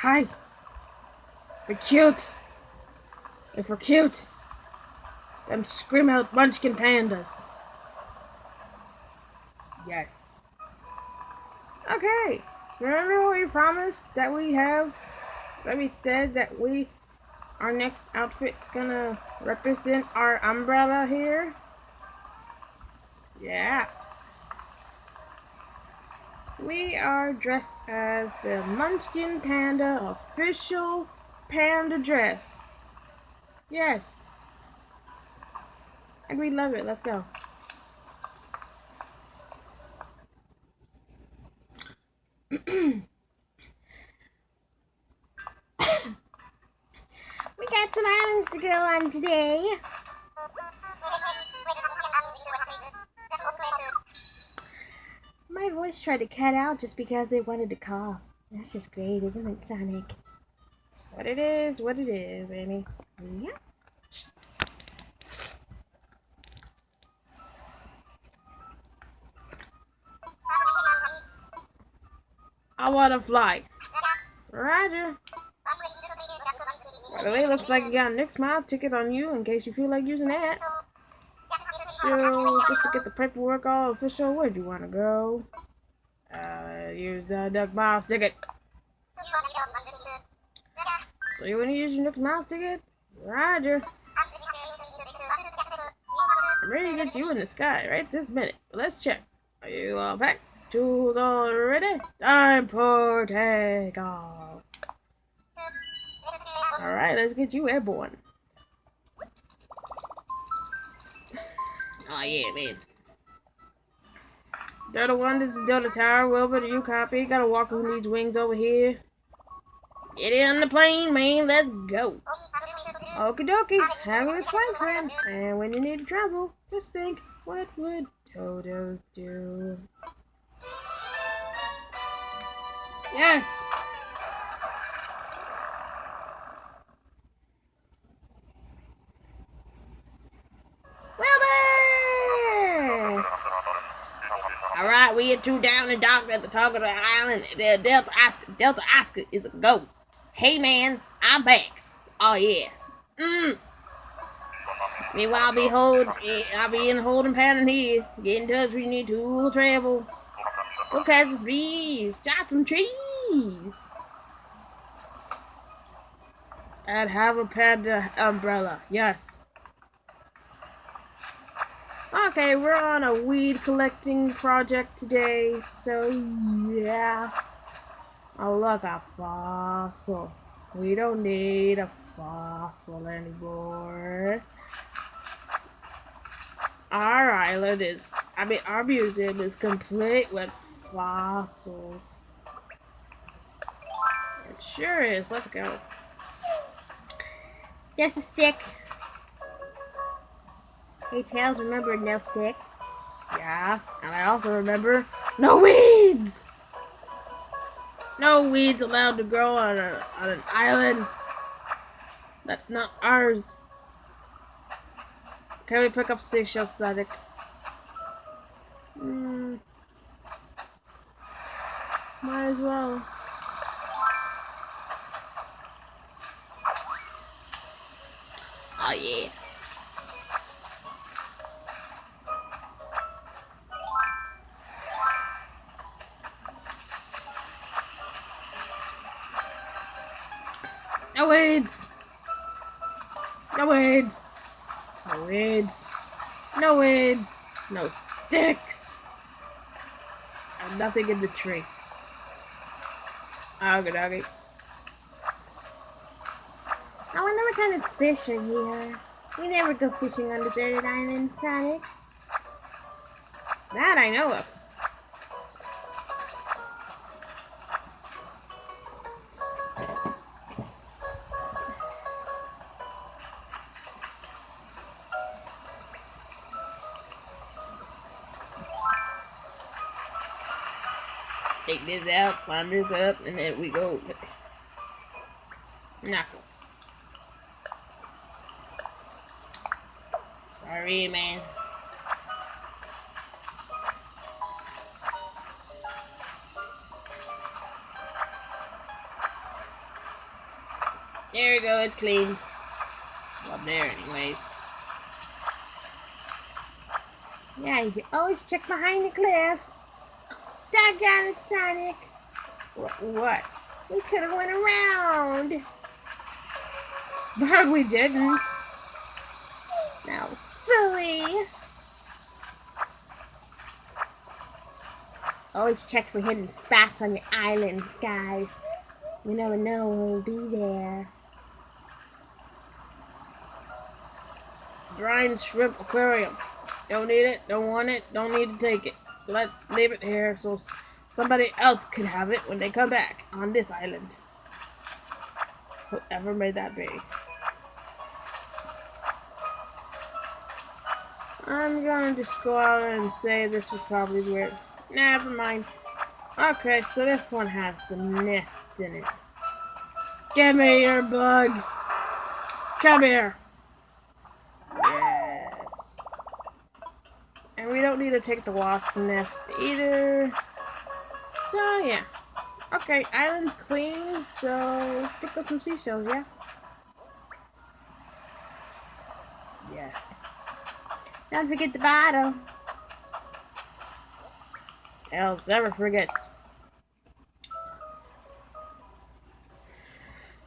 Hi. We're cute. If we're cute, then scream out Munchkin Pandas. Yes. Okay. Remember what we promised that we have? That we said that our next outfit's gonna represent our umbrella here? Yeah. We are dressed as the Munchkin Panda official panda dress. Yes. And we love it. Let's go. We got some islands to go on today. My voice tried to cut out just because it wanted to cough. That's just great, isn't it, Sonic? What it is, Annie. Yeah. I wanna fly. Roger. By the way, looks like you got a next mile ticket on you in case you feel like using that. So, just to get the paperwork all official, where'd you wanna go? Use the Duck Miles ticket. So you wanna use your next miles ticket? Roger. I'm ready to get you in the sky right this minute. Let's check. Are you all packed? Tools all ready? Time for takeoff. Alright, let's get you airborne. Oh yeah, man. Delta 1, this is Delta Tower. Wilbur, do you copy? Got a walker who needs wings over here. Get in the plane, man. Let's go. Okie dokie. Have a good flight, friend. And when you need to travel, just think, what would Dodo do? Yes. Wilbur! Alright, we are two down and docked at the top of the island. Delta Oscar is a go. Hey man, I'm back. Oh yeah. Meanwhile, I'll be in holding pattern here. Get in touch when you need to travel. Look at the trees. Chop some trees. I'd have a panda umbrella. Yes. Okay, we're on a weed collecting project today, so yeah. Oh look, a fossil. We don't need a fossil anymore. Our museum is complete with fossils. It sure is. Let's go. Just a stick. Hey, Tails, remember no sticks? Yeah, and I also remember no weeds! No weeds allowed to grow on an island that's not ours. Can we pick up seashell, Sonic? Might as well. Oh yeah. No weeds! No weeds! No weeds! No weeds! No sticks! And nothing in the tree. Okay, doggy. I wonder what kind of fish are here. We never go fishing on deserted islands, Sonic. That I know of. Take this out, climb this up, and then we go. Knuckles. Sorry, man. There you go, it's clean. Up there, anyways. Yeah, you can always check behind the cliffs. Doggone it, Sonic. What? We could have went around. But we didn't. Now, silly. Always check for hidden spots on your islands, guys. You never know who'll be there. Brine Shrimp Aquarium. Don't need it, don't want it, don't need to take it. Let's leave it here so somebody else could have it when they come back on this island. Whoever may that be. I'm gonna just go out and say this was probably weird. Never mind. Okay, so this one has the nest in it. Give me your bug. Come here. Yes. And we don't need to take the wasp nest either. So, yeah. Okay, island's clean, so let's pick up some seashells, yeah? Yes. Don't forget the bottle. Else never forgets.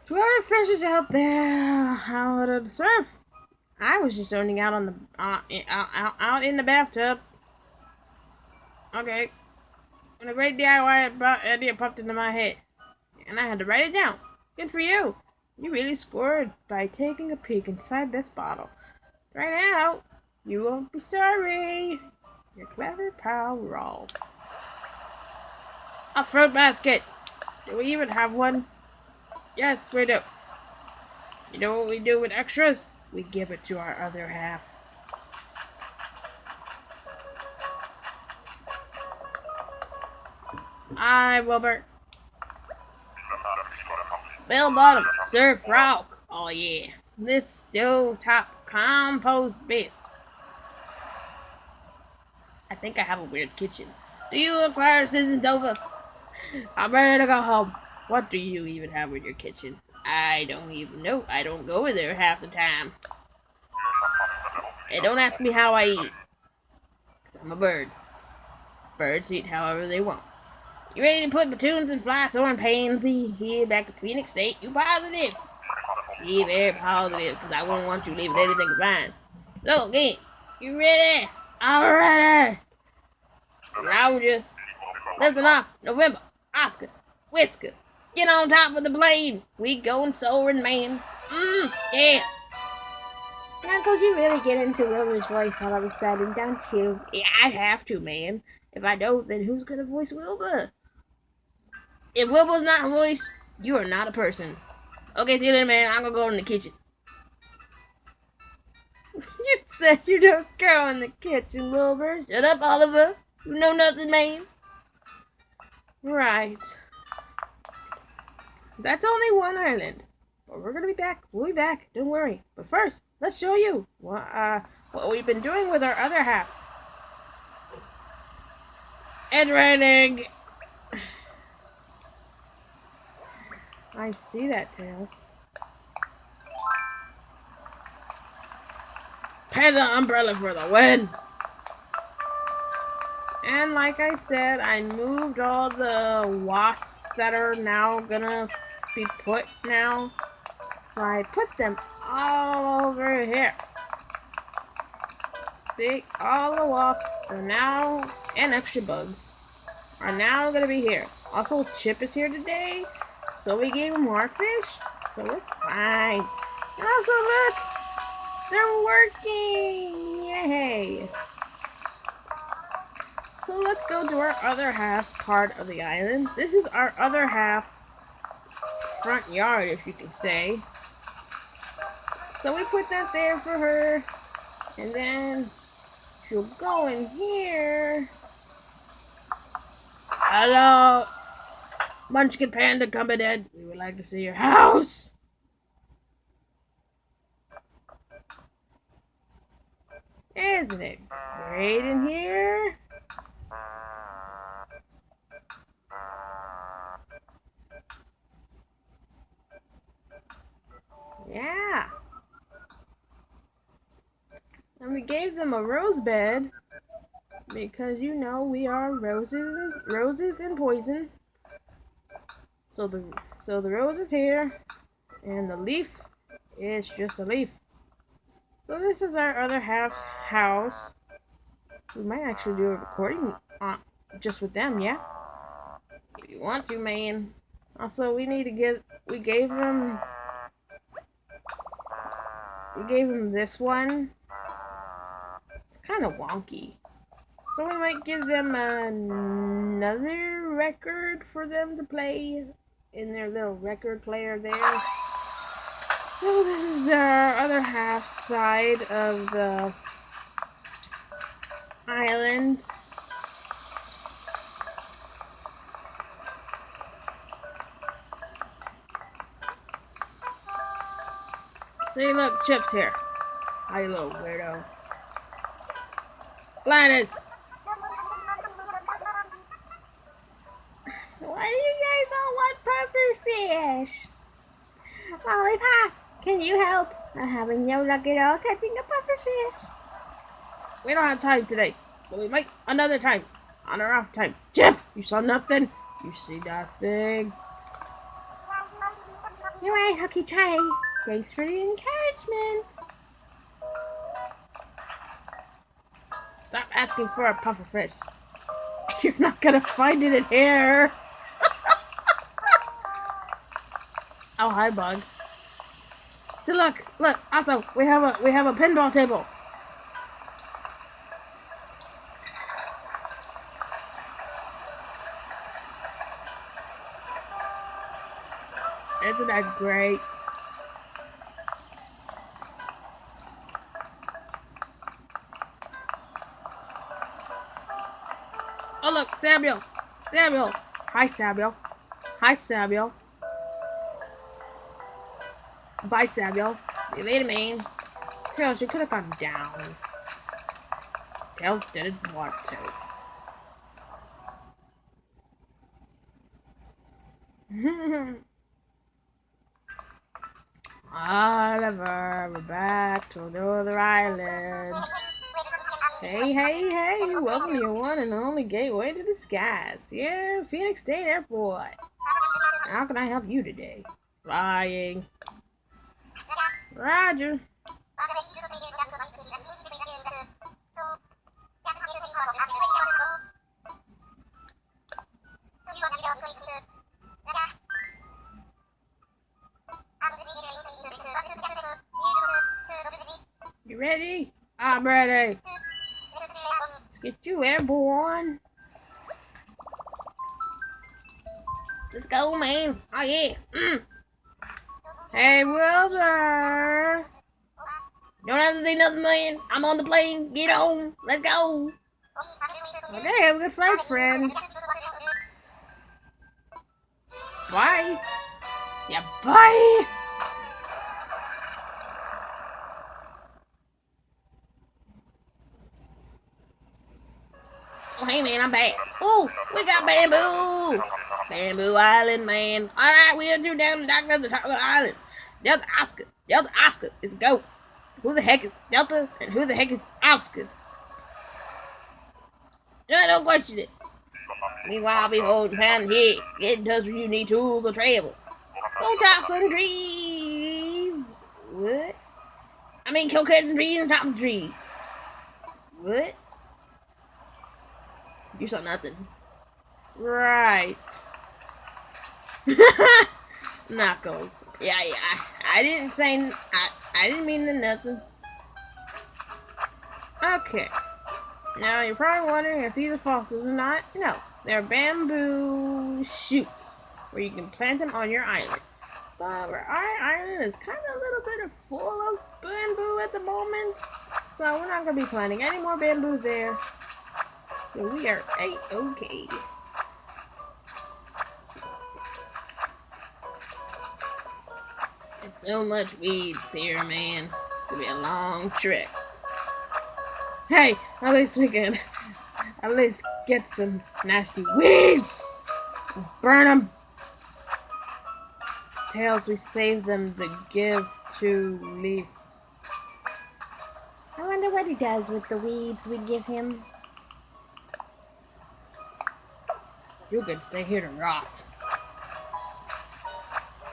To our fishes out there, how to surf? I was just zoning out on the out in the bathtub. Okay, when a great DIY idea popped into my head, and I had to write it down. Good for you. You really scored by taking a peek inside this bottle. Right now, you won't be sorry. Your clever pal Rolf. A fruit basket. Do we even have one? Yes, we do. You know what we do with extras? We give it to our other half. Hi, Wilbur. Bell bottom, surf rock. Oh yeah, this stovetop compost beast. I think I have a weird kitchen. Do you require seasoned tofu? I'm ready to go home. What do you even have in your kitchen? I don't even know. I don't go in there half the time. Hey, don't ask me how I eat. I'm a bird. Birds eat however they want. You ready to put platoons and fly soaring pansy here back to Phoenix State? You positive? Be very positive, because I wouldn't want you leaving anything behind. So, again, you ready? I'm ready. Roger. Listen up, November, Oscar, Whisker. Get on top of the plane. We going soaring, man. Yeah. Yeah, because you really get into Wilbur's voice all of a sudden, don't you? Yeah, I have to, man. If I don't, then who's going to voice Wilbur? If Wilbur's not voiced, you are not a person. Okay, see you later, man. I'm going to go in the kitchen. You said you don't go in the kitchen, Wilbur. Shut up, Oliver. You know nothing, man. Right. That's only one island. But we're gonna be back. We'll be back. Don't worry. But first, let's show you what we've been doing with our other half. It's raining. I see that, Tails. Pay the umbrella for the win. And like I said, I moved all the wasps that are now gonna be put now. So I put them all over here. See, all the wasps are now, and extra bugs, are now gonna be here. Also, Chip is here today, so we gave him more fish, so it's fine. And also, look, they're working! Yay! So let's go to our other half part of the island. This is our other half front yard, if you can say. So we put that there for her, and then she'll go in here. Hello, Munchkin Panda coming in. We would like to see your house. Isn't it great in here? Yeah. And we gave them a rose bed because you know we are roses and poison. So the rose is here, and the leaf is just a leaf. So this is our other half's house. We might actually do a recording just with them, yeah? If you want to, man. Also, we gave them this one. It's kind of wonky. So we might give them another record for them to play in their little record player there. So this is our other half side of the island. See, look, Chip's here. Hi, you little weirdo. Gladys! Why do you guys all want pufferfish? Lollipop, can you help? I'm having no luck at all catching a pufferfish. We don't have time today, but we might another time. On our off time. Chip, you saw nothing? You see nothing? You're right, I'll keep trying. Thanks for the encouragement. Stop asking for a pufferfish. You're not gonna find it in here. Oh, hi, bug. So look. Also, we have a pinball table. Isn't that great? Oh look, Samuel. Hi, Samuel. Bye, Samuel. See you later, man. Tails, you could have gone down. Tails didn't want to. Oliver, we're back to another island. Hey, welcome to your one and only gateway to the skies. Yeah, Phoenix State Airport. How can I help you today? Flying. Roger. You ready? I'm ready. Let's get you airborne. Let's go, man. Oh, yeah. Hey, Wilbur. Don't have to say nothing, man. I'm on the plane. Get on. Let's go. Okay, have a good flight, friend. Bye. Yeah, bye. Oh, hey, man, I'm back. Ooh, we got bamboo. Bamboo Island, man. All right, we'll do down the doctor at the top of the island. Delta Oscar. Let's go. Who the heck is Delta and who the heck is Oscar? No, don't question it. Meanwhile, I'll be holding pound here. Get in touch when you need tools or travel. Go chop some trees. What? I mean, go cut some trees and chop some trees. What? You saw nothing. Right. Knuckles. Yeah. I didn't say. I didn't mean to nothing. Okay. Now you're probably wondering if these are fossils or not. No, they're bamboo shoots where you can plant them on your island. But our island is kind of a little bit full of bamboo at the moment, so we're not gonna be planting any more bamboo there. So we are A-okay. There's so much weeds here, man. It's gonna be a long trip. Hey, at least we can get some nasty weeds. Burn them. Tails, we saved them to give to leave. I wonder what he does with the weeds we give him. You can stay here to rot.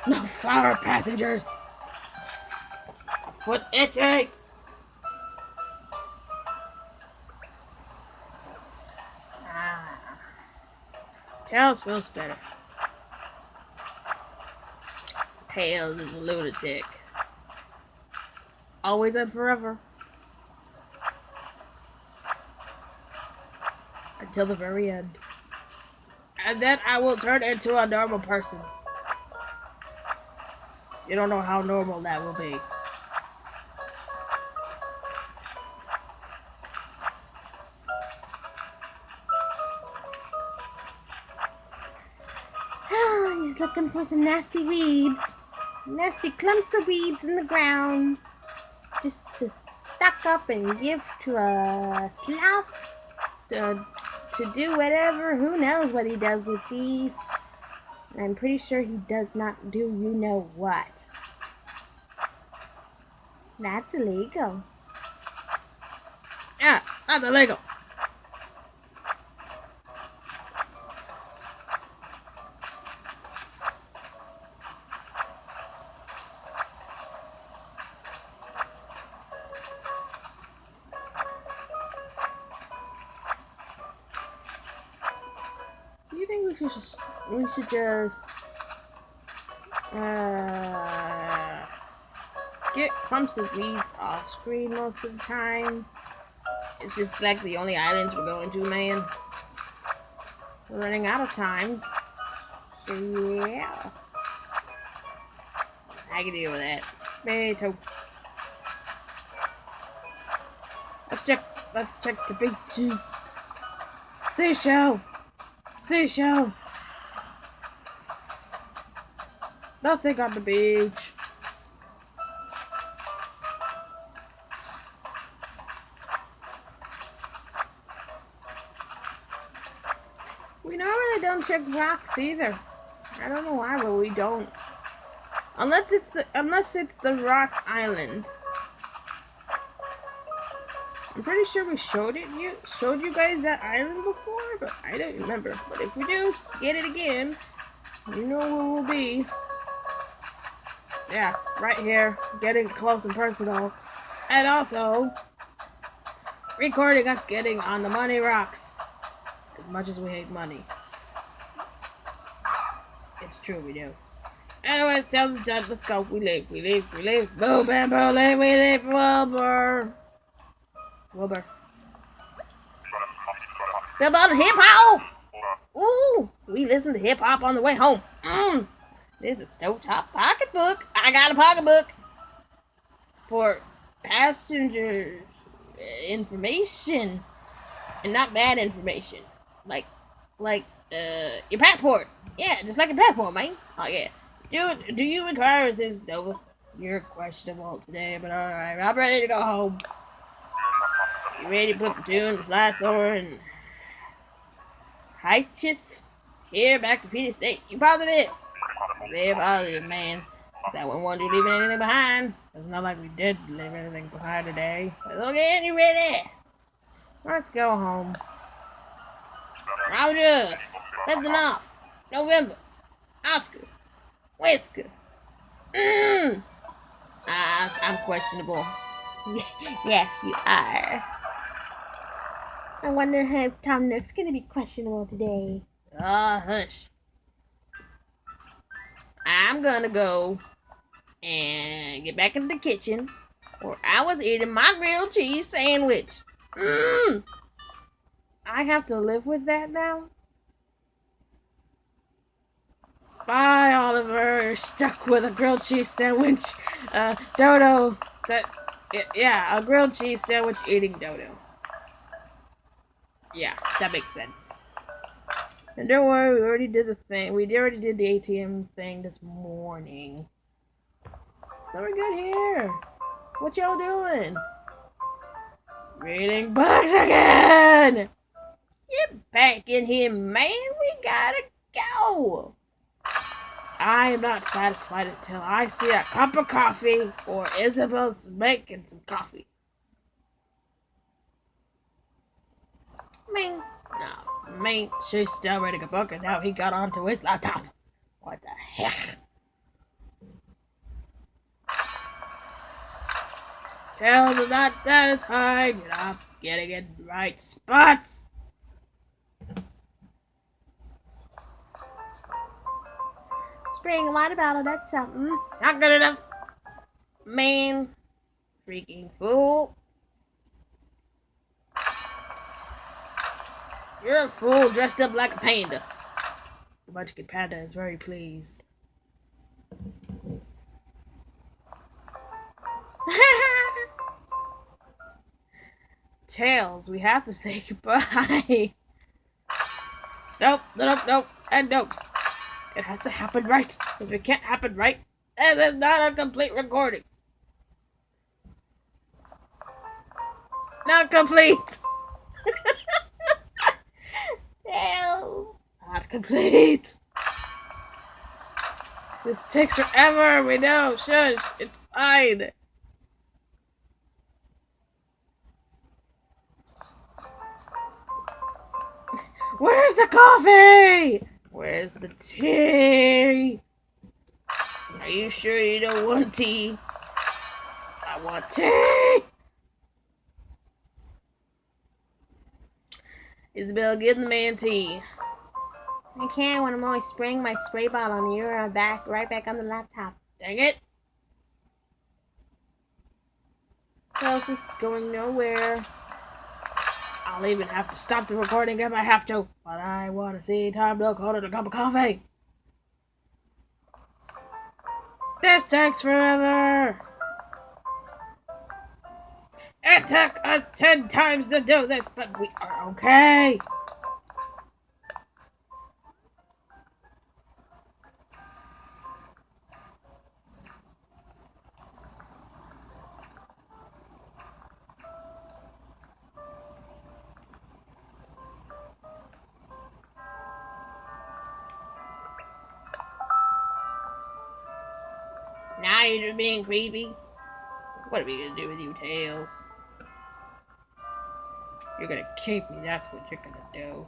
No flower passengers. My foot's itchy. Tails feels better. Tails is a lunatic. Always and forever. Until the very end. And then I will turn into a normal person. You don't know how normal that will be. He's looking for some nasty weeds. Nasty clumps of weeds in the ground. Just to stock up and give to a sloth to do whatever. Who knows what he does with these. I'm pretty sure he does not do you know what. That's illegal. Yeah, that's illegal. Do you think we should just get clumps of weeds off screen most of the time? It's just like the only islands we're going to, man. We're running out of time. So yeah. I can deal with that. Me too. Let's check the beaches. Seashell. Nothing on the beach. We normally don't check rocks either. I don't know why, but we don't. Unless it's the rock island. I'm pretty sure we showed you guys that island before, but I don't remember. But if we do get it again, you know where we'll be. Yeah, right here, getting close and personal, and also recording us getting on the money rocks. As much as we hate money, it's true, we do. Anyways, Tails is done. Let's go. We leave. Boo, bam, boo, leave. We leave. Wilbur. Build on hip hop. Ooh, we listen to hip hop on the way home. This is Stovetop pocketbook. I got a pocketbook for passenger information, and not bad information, like your passport. Yeah, just like your passport, man. Oh yeah. Do you require assistance, Nova? You're questionable today, but alright. I'm ready to go home. You ready to put the tune, the fly sword, and high chits? Here, back to Peter State. You positive? Very positive, man. Is that one you leaving anything behind? It's not like we did leave anything behind today. Okay, you ready? Let's go home. Roger. Listen off. November. Oscar. Whisker. I'm questionable. Yes, you are. I wonder if Tom Nook's gonna be questionable today. Hush. I'm gonna go and get back into the kitchen where I was eating my grilled cheese sandwich. I have to live with that now? Bye, Oliver. You're stuck with a grilled cheese sandwich. Dodo. Yeah, a grilled cheese sandwich eating Dodo. Yeah, that makes sense. And don't worry, we already did the thing. We already did the ATM thing this morning. So we're good here. What y'all doing? Reading books again! Get back in here, man. We gotta go. I am not satisfied until I see a cup of coffee or Isabel's making some coffee. Ming. No, me, she's still reading a book and now he got onto his laptop. What the heck? Tails is not satisfied. You're not getting in the right spots. Spring, a water bottle, that's something. Not good enough. Man. Freaking fool. You're a fool dressed up like a panda. The Munchkin Panda is very pleased. Tails, we have to say goodbye. Nope, and nope. It has to happen right. If it can't happen right, then it's not a complete recording. Not complete. Tails. Not complete. This takes forever. We know. Shush. It's fine. Where's the coffee? Where's the tea? Are you sure you don't want tea? I want tea. Isabel, give the man tea. I can't when I'm always spraying my spray bottle on you, or right back on the laptop. Dang it. Tails is going nowhere. I'll even have to stop the recording if I have to. But I want to see Tom Nook holding a cup of coffee. This takes forever. It took us 10 times to do this, but we are okay. Now you're just being creepy. What are we gonna do with you, Tails? You're gonna keep me, that's what you're gonna do.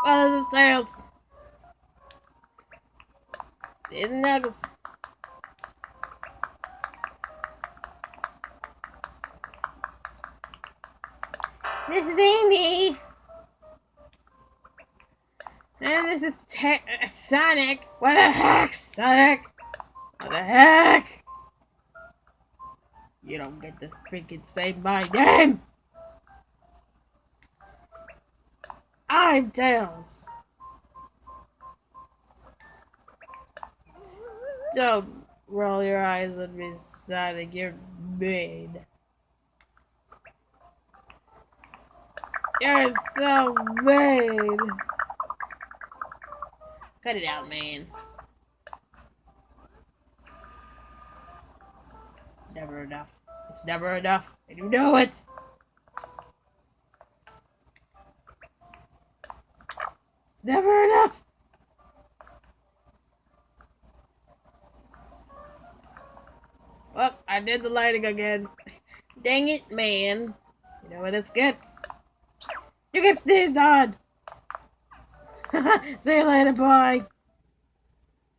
Well, this is Tails. These are Knuckles. This is Amy. And this is Sonic. What the heck, Sonic? What the heck? You don't get to freaking say my name. I'm Tails. Don't roll your eyes at me, Sonic. You're mean. You're so mean. Cut it out, man. Never enough. It's never enough. And you know it. Never enough. Well, I did the lighting again. Dang it, man. You know what it gets? You get sneezed on. See you later, bye.